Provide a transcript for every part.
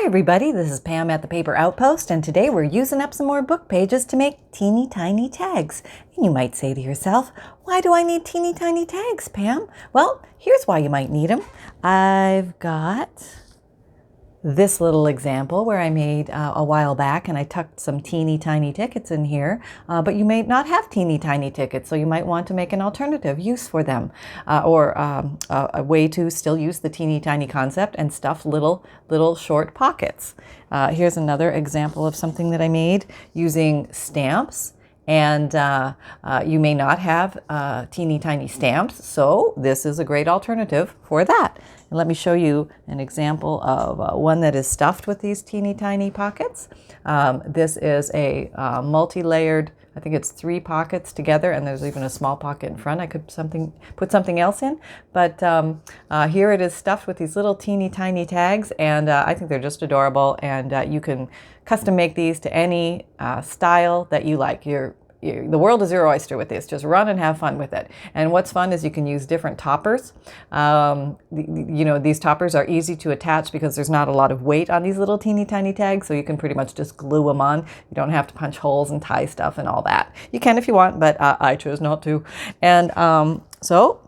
everybody, this is Pam at the Paper Outpost, and today we're using up some more book pages to make teeny tiny tags. And you might say to yourself, why do I need teeny tiny tags, Pam? Well, here's why you might need them. I've got this little example where I made a while back, and I tucked some teeny tiny tickets in here, but you may not have teeny tiny tickets, so you might want to make an alternative use for them, or a way to still use the teeny tiny concept and stuff little short pockets. Here's another example of something that I made using stamps. And you may not have teeny tiny stamps, so this is a great alternative for that. And let me show you an example of one that is stuffed with these teeny tiny pockets. This is a multi-layered, I think it's 3 pockets together, and there's even a small pocket in front. I could put something else in, but here it is stuffed with these little teeny tiny tags, and I think they're just adorable, and you can custom make these to any style that you like. The world is your oyster with this. Just run and have fun with it. And what's fun is you can use different toppers. These toppers are easy to attach because there's not a lot of weight on these little teeny tiny tags, so you can pretty much just glue them on. You don't have to punch holes and tie stuff and all that. You can if you want, but I chose not to. And so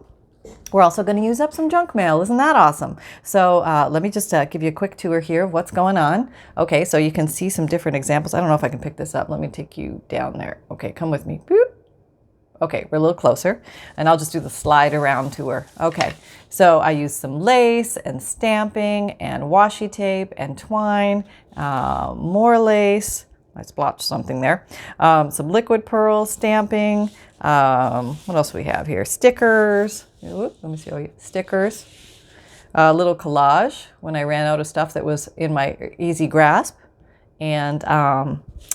we're also going to use up some junk mail. Isn't that awesome? So let me just give you a quick tour here of what's going on. Okay, so you can see some different examples. I don't know if I can pick this up. Let me take you down there. Okay, come with me. Boop. Okay, we're a little closer, and I'll just do the slide around tour. Okay, so I used some lace and stamping and washi tape and twine, more lace. I splotched something there. Some liquid pearl stamping. What else do we have here? Stickers. Let me show you. Stickers. A little collage when I ran out of stuff that was in my easy grasp. And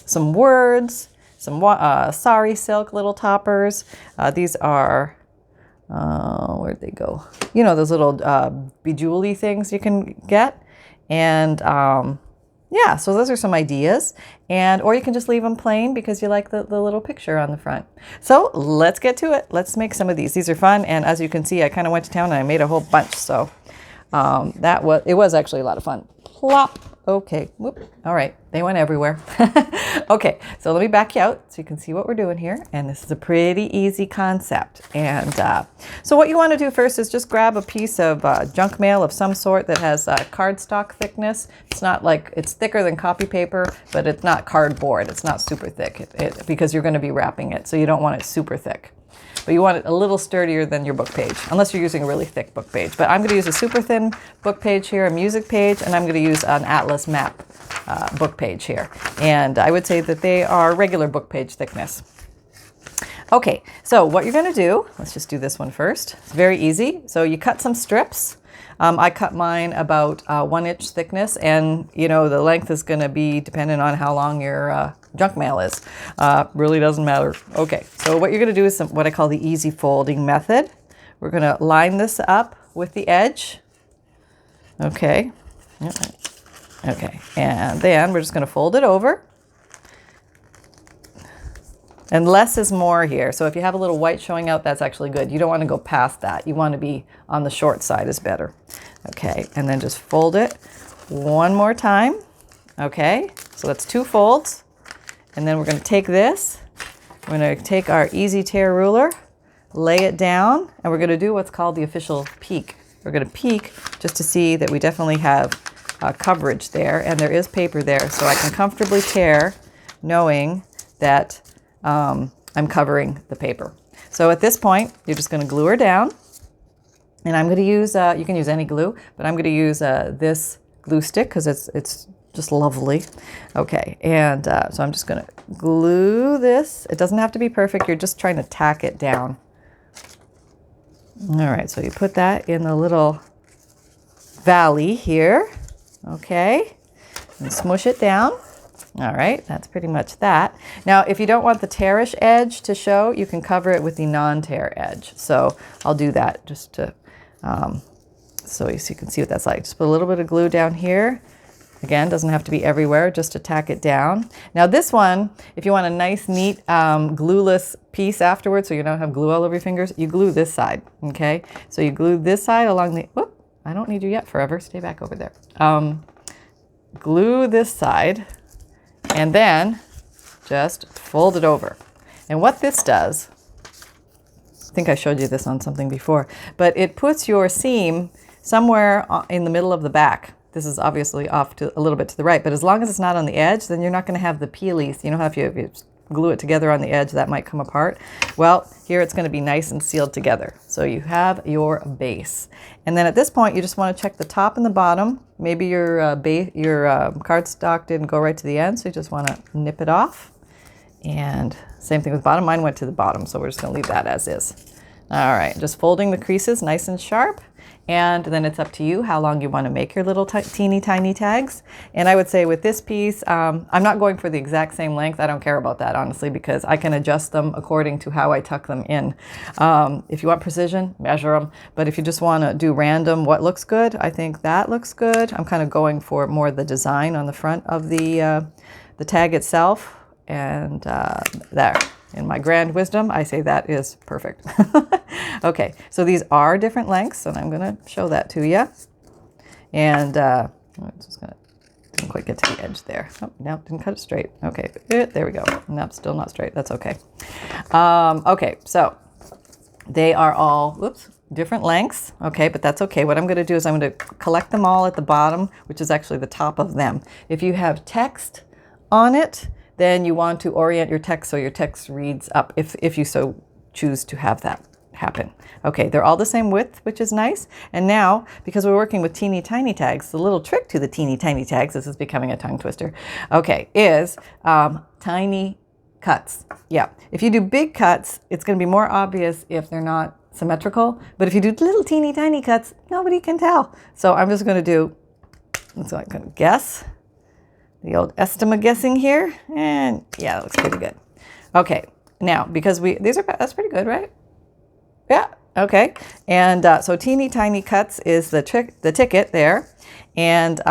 some words. Some sari silk little toppers. These are, where'd they go? You know, those little bejewelry things you can get. And yeah, so those are some ideas, or you can just leave them plain because you like the little picture on the front. So let's get to it. Let's make some of these. These are fun, and as you can see, I kind of went to town and I made a whole bunch. So it was actually a lot of fun. Plop. Okay. Whoop. All right. They went everywhere. Okay. So let me back you out so you can see what we're doing here. And this is a pretty easy concept. And so what you want to do first is just grab a piece of junk mail of some sort that has cardstock thickness. It's not like, it's thicker than copy paper, but it's not cardboard. It's not super thick because you're going to be wrapping it. So you don't want it super thick. But you want it a little sturdier than your book page, unless you're using a really thick book page. But I'm going to use a super thin book page here, a music page, and I'm going to use an atlas map book page here. And I would say that they are regular book page thickness. Okay, so what you're going to do, let's just do this one first. It's very easy. So you cut some strips. I cut mine about 1 inch thickness, and the length is going to be dependent on how long your junk mail is. Really doesn't matter. Okay, so what you're going to do is what I call the easy folding method. We're going to line this up with the edge. Okay. Okay, and then we're just going to fold it over. And less is more here. So if you have a little white showing out, that's actually good. You don't want to go past that. You want to be on the short side is better. Okay, and then just fold it one more time. Okay, so that's 2 folds. And then we're going to take this. We're going to take our easy tear ruler, lay it down, and we're going to do what's called the official peek. We're going to peek just to see that we definitely have coverage there, and there is paper there, so I can comfortably tear knowing that I'm covering the paper. So at this point, you're just going to glue her down. And I'm going to use, you can use any glue, but I'm going to use this glue stick because it's just lovely. Okay, and so I'm just going to glue this. It doesn't have to be perfect. You're just trying to tack it down. All right, so you put that in the little valley here. Okay, and smush it down. All right, that's pretty much that. Now, if you don't want the tearish edge to show, you can cover it with the non-tear edge. So I'll do that just to, so you can see what that's like. Just put a little bit of glue down here. Again, doesn't have to be everywhere, just to tack it down. Now this one, if you want a nice, neat, glueless piece afterwards, so you don't have glue all over your fingers, you glue this side, okay? So you glue this side along the, whoop, I don't need you yet forever, stay back over there. glue this side and then just fold it over. And what this does, I think I showed you this on something before, but it puts your seam somewhere in the middle of the back. This is obviously off to a little bit to the right, but as long as it's not on the edge, then you're not going to have the peelies. You know how if you glue it together on the edge, that might come apart. Well, here it's going to be nice and sealed together. So you have your base. And then at this point, you just want to check the top and the bottom. Maybe your cardstock didn't go right to the end, so you just want to nip it off. And same thing with the bottom. Mine went to the bottom, so we're just going to leave that as is. All right, just folding the creases nice and sharp. And then it's up to you how long you want to make your little teeny tiny tags. And I would say with this piece, I'm not going for the exact same length. I don't care about that, honestly, because I can adjust them according to how I tuck them in. If you want precision, measure them. But if you just want to do random what looks good, I think that looks good. I'm kind of going for more the design on the front of the tag itself. And there. In my grand wisdom, I say that is perfect. Okay, so these are different lengths, and I'm going to show that to you. And I'm just going to, didn't quite get to the edge there. Oh, no, didn't cut it straight. Okay, there we go. Nope, still not straight. That's okay. Okay, so they are all, whoops, different lengths. Okay, but that's okay. What I'm going to do is I'm going to collect them all at the bottom, which is actually the top of them. If you have text on it, then you want to orient your text so your text reads up if you so choose to have that happen. Okay, they're all the same width, which is nice. And now, because we're working with teeny tiny tags, the little trick to the teeny tiny tags, this is becoming a tongue twister, okay, is tiny cuts. Yeah, if you do big cuts, it's going to be more obvious if they're not symmetrical. But if you do little teeny tiny cuts, nobody can tell. So I'm just going to do, so I'm going to guess. The old estimate guessing here, and yeah, that looks pretty good. Okay, now because that's pretty good, right? Yeah, okay. And so teeny tiny cuts is the ticket there, and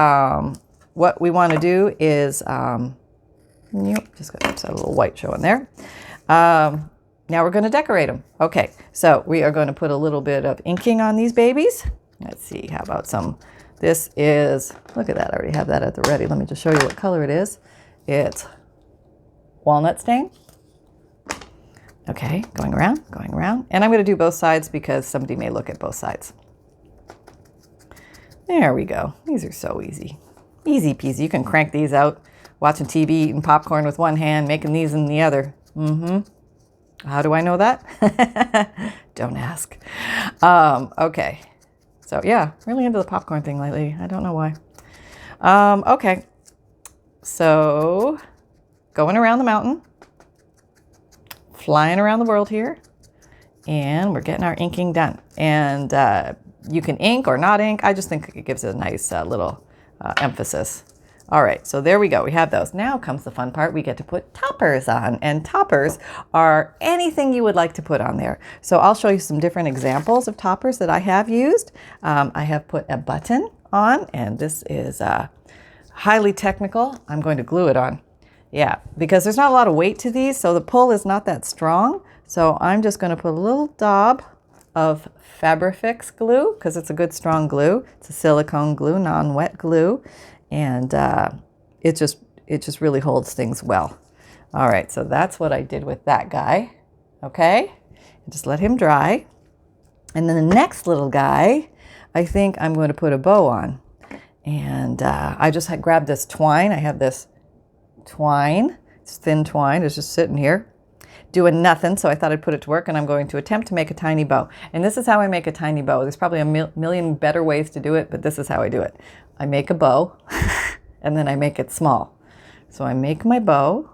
what we want to do is, just got a little white showing there. Now we're going to decorate them. Okay, so we are going to put a little bit of inking on these babies. Let's see, how about some. This is, look at that, I already have that at the ready. Let me just show you what color it is. It's walnut stain. Okay, going around. And I'm going to do both sides because somebody may look at both sides. There we go. These are so easy. Easy peasy. You can crank these out, watching TV, eating popcorn with one hand, making these in the other. How do I know that? Don't ask. Okay. So yeah, really into the popcorn thing lately. I don't know why. Okay, so going around the mountain, flying around the world here, and we're getting our inking done. And you can ink or not ink. I just think it gives it a nice little emphasis. All right, so there we go. We have those. Now comes the fun part. We get to put toppers on, and toppers are anything you would like to put on there. So I'll show you some different examples of toppers that I have used. I have put a button on, and this is highly technical. I'm going to glue it on. Yeah, because there's not a lot of weight to these, so the pull is not that strong. So I'm just going to put a little daub of Fabrifix glue, because it's a good strong glue. It's a silicone glue, non-wet glue. And it just really holds things well. All right, so that's what I did with that guy. Okay, just let him dry. And then the next little guy, I think I'm going to put a bow on. And I just grabbed this twine. I have this twine. It's thin twine. It's just sitting here doing nothing. So I thought I'd put it to work, and I'm going to attempt to make a tiny bow. And this is how I make a tiny bow. There's probably a million better ways to do it, but this is how I do it. I make a bow, and then I make it small. So I make my bow.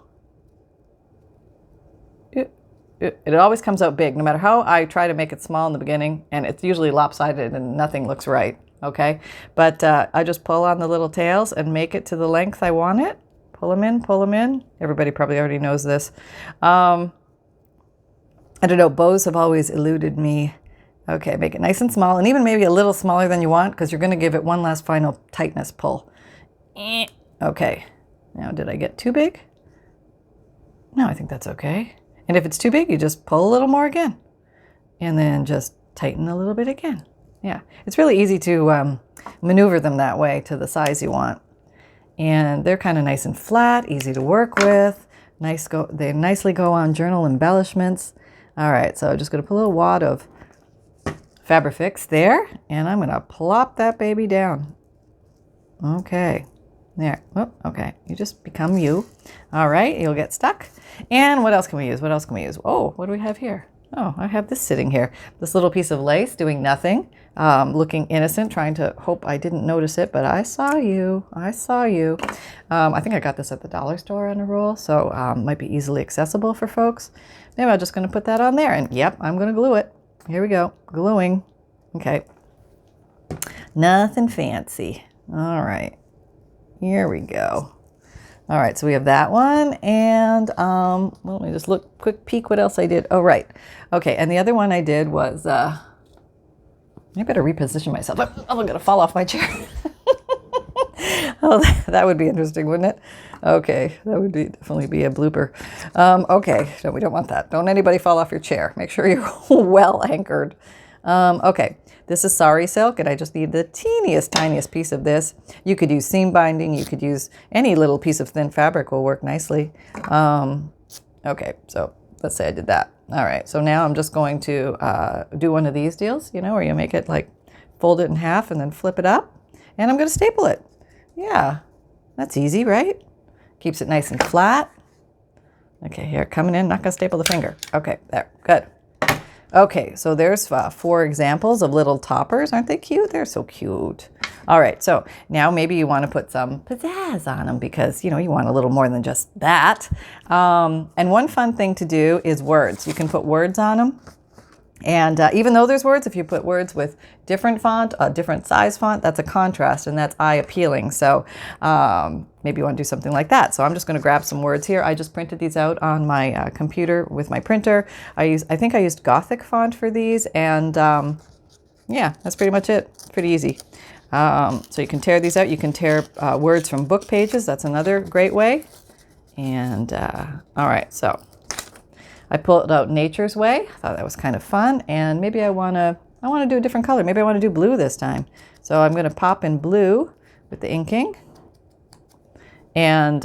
It always comes out big, no matter how I try to make it small in the beginning, and it's usually lopsided and nothing looks right, okay? But I just pull on the little tails and make it to the length I want it. Pull them in, pull them in. Everybody probably already knows this. I don't know, bows have always eluded me. Okay, make it nice and small, and even maybe a little smaller than you want, because you're going to give it one last final tightness pull. Okay, now did I get too big? No, I think that's okay. And if it's too big, you just pull a little more again, and then just tighten a little bit again. Yeah, it's really easy to maneuver them that way to the size you want. And they're kind of nice and flat, easy to work with. They nicely go on journal embellishments. All right, so I'm just going to put a little wad of Fabrifix there, and I'm going to plop that baby down. Okay, there. Oh, okay, you just become you. All right, you'll get stuck. And what else can we use? What else can we use? Oh, what do we have here? Oh, I have this sitting here. This little piece of lace doing nothing, looking innocent, trying to hope I didn't notice it, but I saw you. I saw you. I think I got this at the dollar store on a roll, so might be easily accessible for folks. Maybe I'm just going to put that on there, and yep, I'm going to glue it. Here we go, gluing. Okay, nothing fancy. All right, here we go. All right, so we have that one, and well, let me just quick peek what else I did. Oh, right. Okay, and the other one I did was, I better reposition myself. Oh, I'm gonna fall off my chair. Oh, that would be interesting, wouldn't it? Okay, that would definitely be a blooper. Okay, no, we don't want that. Don't anybody fall off your chair. Make sure you're well anchored. Okay, this is sari silk, and I just need the teeniest, tiniest piece of this. You could use seam binding. You could use any little piece of thin fabric will work nicely. Okay, so let's say I did that. All right, so now I'm just going to do one of these deals, you know, where you make it like fold it in half and then flip it up. And I'm going to staple it. Yeah, that's easy, right? Keeps it nice and flat. Okay, here, coming in, not going to staple the finger. Okay, there, good. Okay, so there's 4 examples of little toppers. Aren't they cute? They're so cute. All right, so now maybe you want to put some pizzazz on them because, you know, you want a little more than just that. And one fun thing to do is words. You can put words on them. And even though there's words, if you put words with different font, a different size font, that's a contrast and that's eye appealing. So maybe you want to do something like that. So I'm just going to grab some words here. I just printed these out on my computer with my printer. I think I used Gothic font for these, and yeah, that's pretty much it. It's pretty easy. So you can tear these out. You can tear words from book pages. That's another great way. And all right, so I pulled out Nature's Way. I thought that was kind of fun, and maybe I want to do a different color. Maybe I want to do blue this time. So I'm going to pop in blue with the inking. And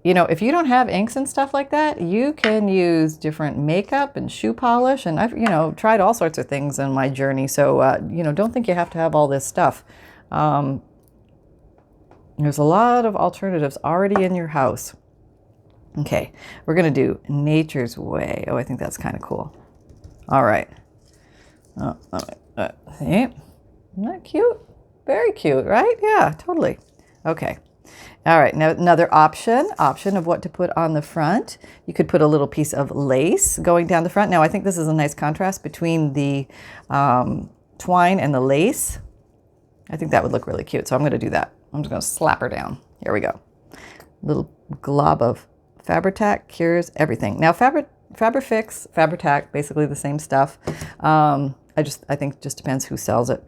you know, if you don't have inks and stuff like that, you can use different makeup and shoe polish. And I've, you know, tried all sorts of things in my journey. So you know, don't think you have to have all this stuff. There's a lot of alternatives already in your house. Okay, we're going to do Nature's Way. Oh, I think that's kind of cool. All right. Oh, see? Isn't that cute? Very cute, right? Yeah, totally. Okay. All right, now another option of what to put on the front. You could put a little piece of lace going down the front. Now, I think this is a nice contrast between the twine and the lace. I think that would look really cute, so I'm going to do that. I'm just going to slap her down. Here we go. Little glob of Fabri-Tac cures everything. Now, Fabrifix, Fabri-Tac, basically the same stuff. I think it just depends who sells it.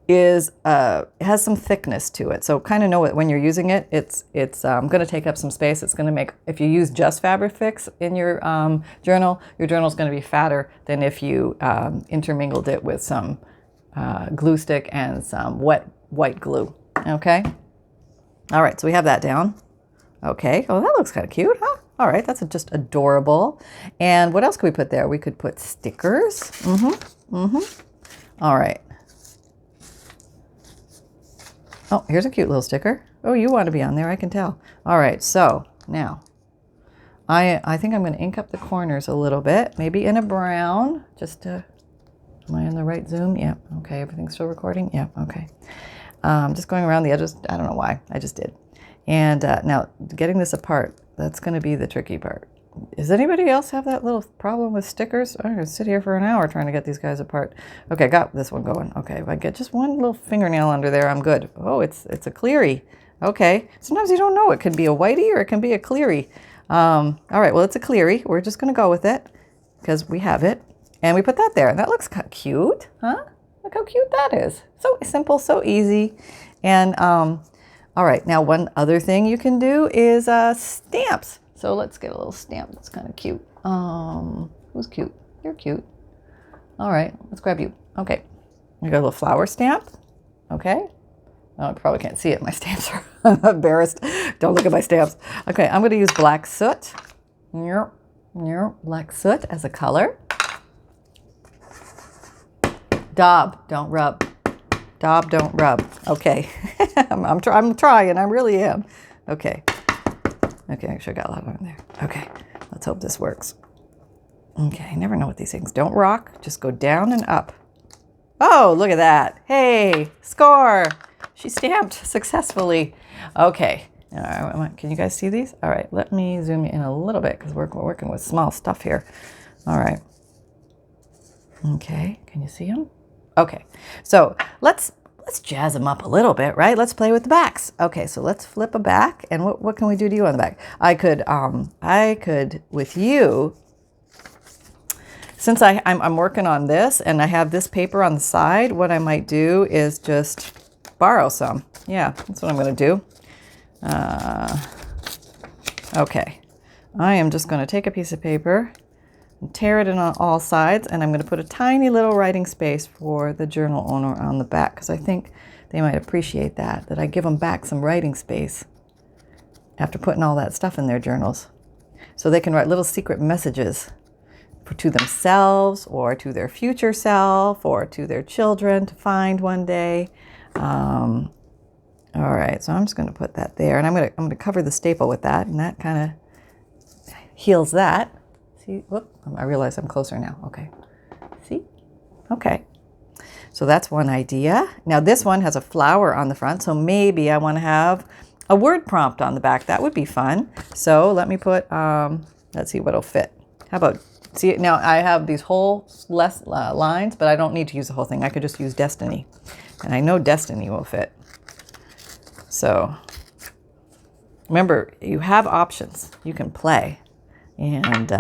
It has some thickness to it, so kind of know it when you're using it. It's going to take up some space. It's going to make, if you use just Fabrifix in your journal is going to be fatter than if you intermingled it with some glue stick and some wet white glue. Okay. All right, so we have that down. Okay. Oh, that looks kind of cute, huh? All right, that's just adorable. And what else could we put there? We could put stickers. All right. Oh, here's a cute little sticker. Oh, you want to be on there, I can tell. All right, so now I think I'm going to ink up the corners a little bit, maybe in a brown, just to, am I in the right zoom? Yeah, okay, everything's still recording? Yeah, okay. Just going around the edges, I don't know why, I just did. And now getting this apart, that's going to be the tricky part. Does anybody else have that little problem with stickers? I'm going to sit here for an hour trying to get these guys apart. Okay, got this one going. Okay, if I get just one little fingernail under there, I'm good. Oh, it's a cleary. Okay, sometimes you don't know. It can be a whitey or it can be a cleary. All right, well, it's a cleary. We're just going to go with it because we have it. And we put that there. And that looks kind of cute, huh? Look how cute that is. So simple, so easy. And all right, now one other thing you can do is stamps. So let's get a little stamp that's kind of cute. Who's cute? You're cute. All right, let's grab you. Okay, we got a little flower stamp. Okay, Oh, I probably can't see it. My stamps are I'm embarrassed. Don't look at my stamps. Okay, I'm going to use black soot. Black soot as a color. Daub, don't rub. Daub, don't rub. Okay, I'm trying. I really am. Okay. Okay, I sure got a lot on there. Okay, let's hope this works. Okay, I never know what these things. Don't rock. Just go down and up. Oh, look at that. Hey, score. She stamped successfully. Okay. All right, can you guys see these? All right, let me zoom in a little bit because we're working with small stuff here. All right. Okay, can you see them? Okay, so let's jazz them up a little bit, right? Let's play with the backs. Okay, so let's flip a back, and what can we do to you on the back? I could with you, since I'm working on this and I have this paper on the side, what I might do is just borrow some. Yeah, that's what I'm going to do. Okay, I am just going to take a piece of paper and tear it in on all sides, and I'm going to put a tiny little writing space for the journal owner on the back, because I think they might appreciate that I give them back some writing space after putting all that stuff in their journals, so they can write little secret messages to themselves or to their future self or to their children to find one day. All right, so I'm just going to put that there, and I'm going to cover the staple with that, and that kind of heals that. See, whoop, I realize I'm closer now. Okay, see? Okay, so that's one idea. Now this one has a flower on the front, so maybe I want to have a word prompt on the back. That would be fun. So let me put, let's see what'll fit. How about, see, now I have these whole lines, but I don't need to use the whole thing. I could just use Destiny, and I know Destiny will fit. So remember, you have options. You can play. And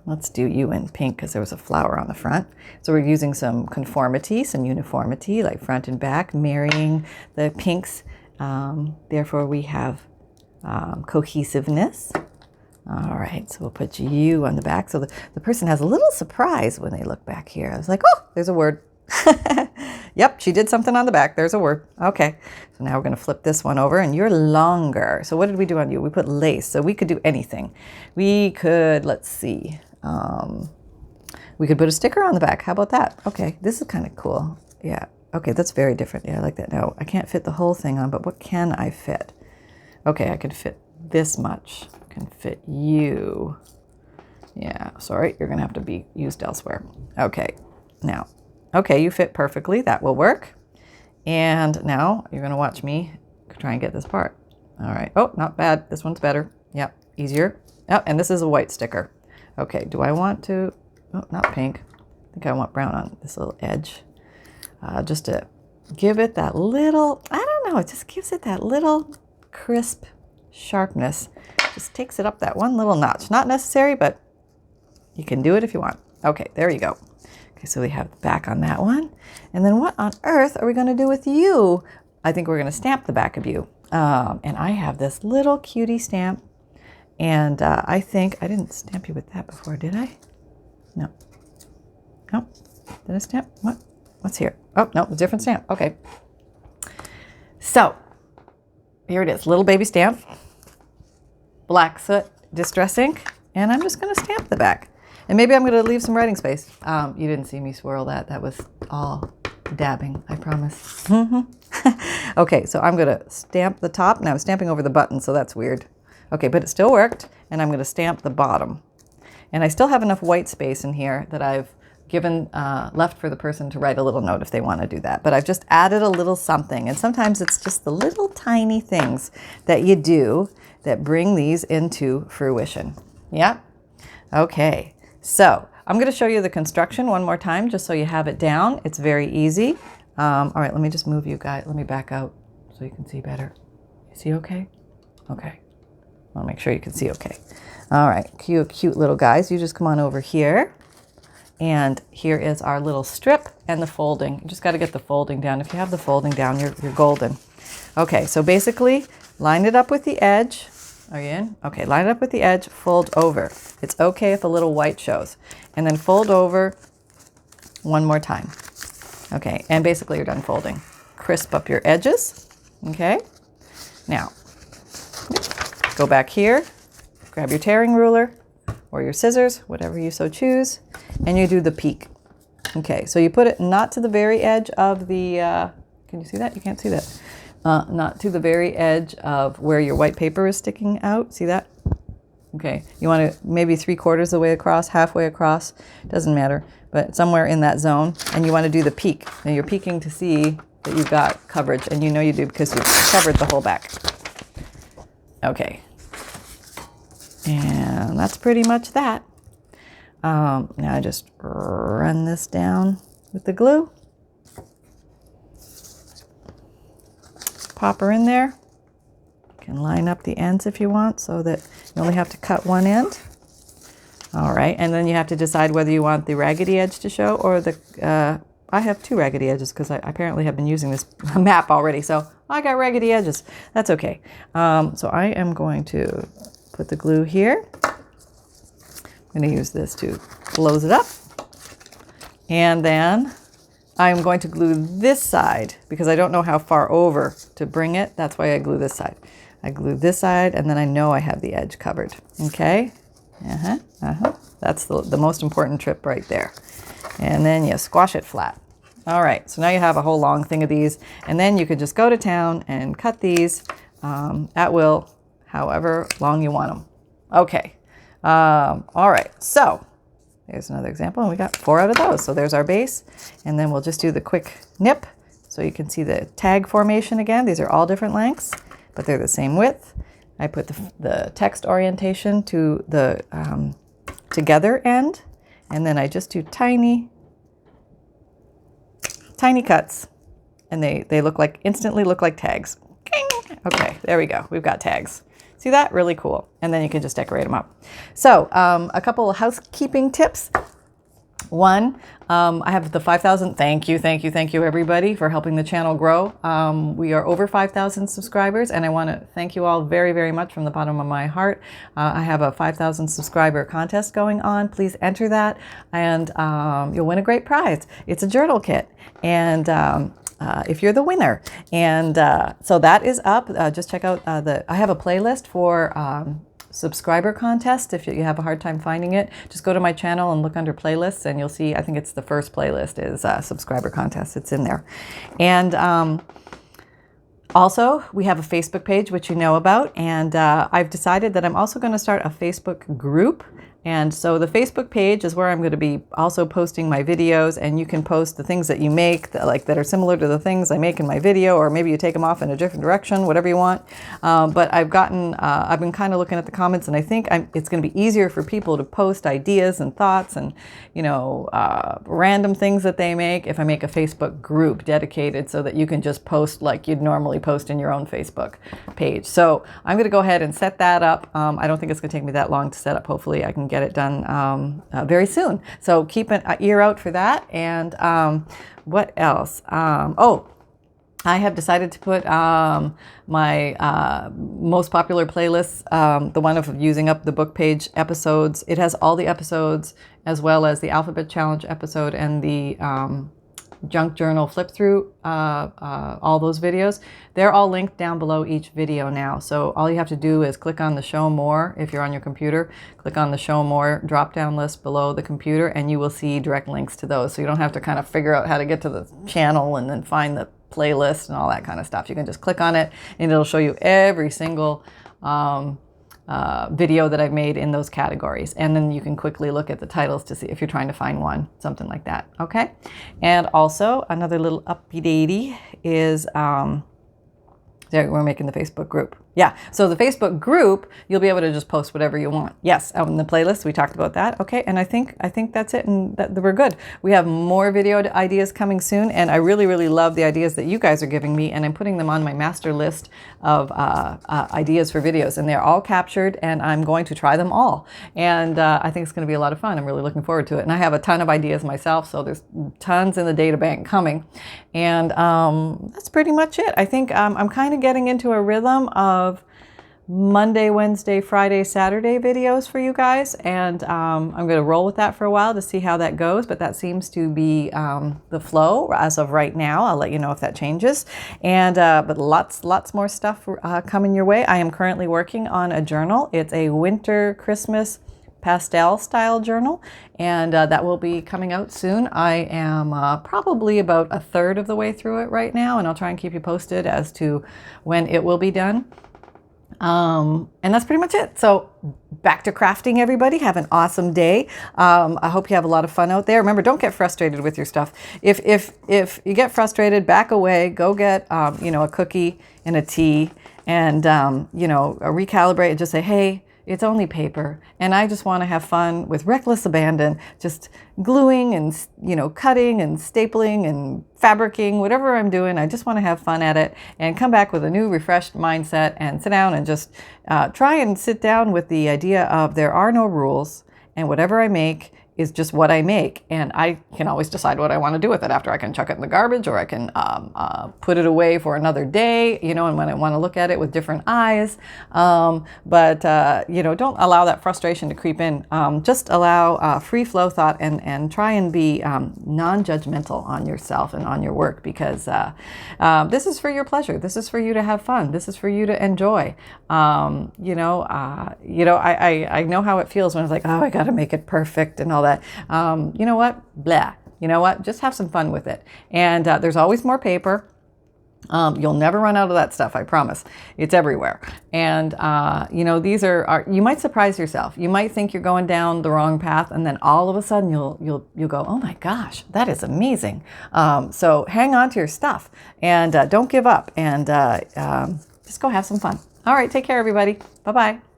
let's do you in pink because there was a flower on the front. So we're using some conformity, some uniformity, like front and back, marrying the pinks. Therefore, we have cohesiveness. All right, so we'll put you on the back. So the person has a little surprise when they look back here. I was like, oh, there's a word. Yep, she did something on the back. There's a word. Okay, so now we're going to flip this one over, and you're longer. So what did we do on you? We put lace. So we could do anything. We could, let's see, we could put a sticker on the back. How about that? Okay, this is kind of cool. Yeah, okay, that's very different. Yeah, I like that. Now, I can't fit the whole thing on, but what can I fit? Okay, I can fit this much. I can fit you. Yeah, sorry, you're going to have to be used elsewhere. Okay, now. Okay, you fit perfectly. That will work. And now you're going to watch me try and get this part. All right. Oh, not bad. This one's better. Yep, easier. Oh, and this is a white sticker. Okay, do I want to... Oh, not pink. I think I want brown on this little edge. Just to give it that little... I don't know. It just gives it that little crisp sharpness. Just takes it up that one little notch. Not necessary, but you can do it if you want. Okay, there you go. Okay, so we have the back on that one. And then what on earth are we going to do with you? I think we're going to stamp the back of you. And I have this little cutie stamp. And I think, I didn't stamp you with that before, did I? No. No. Did I stamp? What? What's here? Oh, no, a different stamp. Okay. So, here it is. Little baby stamp. Black soot distress ink. And I'm just going to stamp the back. And maybe I'm going to leave some writing space. You didn't see me swirl that. That was all dabbing, I promise. Okay, so I'm going to stamp the top. Now I'm stamping over the button, so that's weird. Okay, but it still worked. And I'm going to stamp the bottom. And I still have enough white space in here that I've given left for the person to write a little note if they want to do that. But I've just added a little something. And sometimes it's just the little tiny things that you do that bring these into fruition. Yeah? Okay. So I'm going to show you the construction one more time just so you have it down. It's very easy. All right, let me just move you guys. Let me back out so you can see better. You see okay? Okay. I want to make sure you can see okay. All right, cute little guys. You just come on over here. And here is our little strip and the folding. You just got to get the folding down. If you have the folding down, you're golden. Okay, so basically line it up with the edge. Are you in? Okay, line it up with the edge, fold over. It's okay if a little white shows. And then fold over one more time. Okay, and basically you're done folding. crisp up your edges. Okay, now go back here, grab your tearing ruler or your scissors, whatever you so choose, and you do the peak. Okay, so you put it not to the very edge of the, can you see that? You can't see that. Not to the very edge of where your white paper is sticking out. See that? Okay, you want to maybe 3/4 of the way across, halfway across, doesn't matter, but somewhere in that zone. And you want to do the peak. And you're peeking to see that you've got coverage, and you know you do because you've covered the whole back. Okay, and that's pretty much that. Now I just run this down with the glue. Pop her in there. You can line up the ends if you want so that you only have to cut one end. All right, and then you have to decide whether you want the raggedy edge to show or the, I have 2 raggedy edges because I apparently have been using this map already, so I got raggedy edges. That's okay. So I am going to put the glue here. I'm going to use this to close it up. And then I'm going to glue this side because I don't know how far over to bring it. That's why I glue this side. I glue this side and then I know I have the edge covered. Okay? That's the most important trip right there. And then you squash it flat. All right, so now you have a whole long thing of these, and then you could just go to town and cut these at will, however long you want them. Okay. All right, so there's another example, and we got 4 out of those. So there's our base, and then we'll just do the quick nip so you can see the tag formation again. These are all different lengths, but they're the same width. I put the text orientation to the together end, and then I just do tiny cuts, and they look like, instantly look like tags. Okay, there we go. We've got tags. See that? Really cool. And then you can just decorate them up. So a couple of housekeeping tips. One, I have the 5,000. Thank you everybody for helping the channel grow. We are over 5,000 subscribers, and I want to thank you all very, very much from the bottom of my heart. I have a 5,000 subscriber contest going on. Please enter that, and you'll win a great prize. It's a journal kit, and if you're the winner. And so that is up. Just check out I have a playlist for subscriber contest. If you have a hard time finding it, just go to my channel and look under playlists, and you'll see, I think it's the first playlist is subscriber contest. It's in there. And also, we have a Facebook page, which you know about, and I've decided that I'm also going to start a Facebook group. And so the Facebook page is where I'm going to be also posting my videos, and you can post the things that you make that are similar to the things I make in my video, or maybe you take them off in a different direction, whatever you want. But I've been kind of looking at the comments, and I think it's going to be easier for people to post ideas and thoughts and, random things that they make if I make a Facebook group dedicated so that you can just post like you'd normally post in your own Facebook page. So I'm going to go ahead and set that up. I don't think it's going to take me that long to set up. Hopefully I can get it done very soon. So keep an ear out for that. And what else? I have decided to put my most popular playlists, the one of using up the book page episodes. It has all the episodes as well as the alphabet challenge episode and the junk journal flip through, all those videos. They're all linked down below each video now. So all you have to do is click on the show more. If you're on your computer, click on the show more drop down list below the computer, and you will see direct links to those. So you don't have to kind of figure out how to get to the channel and then find the playlist and all that kind of stuff. You can just click on it and it'll show you every single video that I've made in those categories. And then you can quickly look at the titles to see if you're trying to find one, something like that. Okay. And also another little uppy-datey is, we're making the Facebook group. Yeah, so the Facebook group, you'll be able to just post whatever you want. Yes, out in the playlist, we talked about that. Okay, and I think that's it, and that we're good. We have more video ideas coming soon, and I really, really love the ideas that you guys are giving me, and I'm putting them on my master list of ideas for videos, and they're all captured, and I'm going to try them all. And I think it's going to be a lot of fun. I'm really looking forward to it, and I have a ton of ideas myself, so there's tons in the data bank coming. And that's pretty much it. I think I'm kind of getting into a rhythm of Monday, Wednesday, Friday, Saturday videos for you guys, and I'm going to roll with that for a while to see how that goes, but that seems to be the flow as of right now. I'll let you know if that changes, and but lots more stuff coming your way. I am currently working on a journal. It's a winter Christmas pastel style journal, and that will be coming out soon. I am probably about a third of the way through it right now, and I'll try and keep you posted as to when it will be done. And that's pretty much it. So back to crafting, everybody. Have an awesome day. I hope you have a lot of fun out there. Remember, don't get frustrated with your stuff. If you get frustrated, back away, go get, a cookie and a tea, and, recalibrate and just say, hey, it's only paper, and I just want to have fun with reckless abandon, just gluing and, cutting and stapling and fabricing, whatever I'm doing. I just want to have fun at it and come back with a new refreshed mindset and sit down and just try and sit down with the idea of there are no rules, and whatever I make is just what I make, and I can always decide what I want to do with it after. I can chuck it in the garbage, or I can put it away for another day, and when I want to look at it with different eyes. But don't allow that frustration to creep in. Just allow free flow thought, and try and be non-judgmental on yourself and on your work, because this is for your pleasure. This is for you to have fun. This is for you to enjoy. I know how it feels when it's like, oh, I got to make it perfect and all that. You know what? Blah. You know what? Just have some fun with it. And there's always more paper. You'll never run out of that stuff, I promise. It's everywhere. And, these are, you might surprise yourself. You might think you're going down the wrong path, and then all of a sudden you'll go, oh my gosh, that is amazing. So hang on to your stuff, and don't give up, and just go have some fun. All right, take care, everybody. Bye-bye.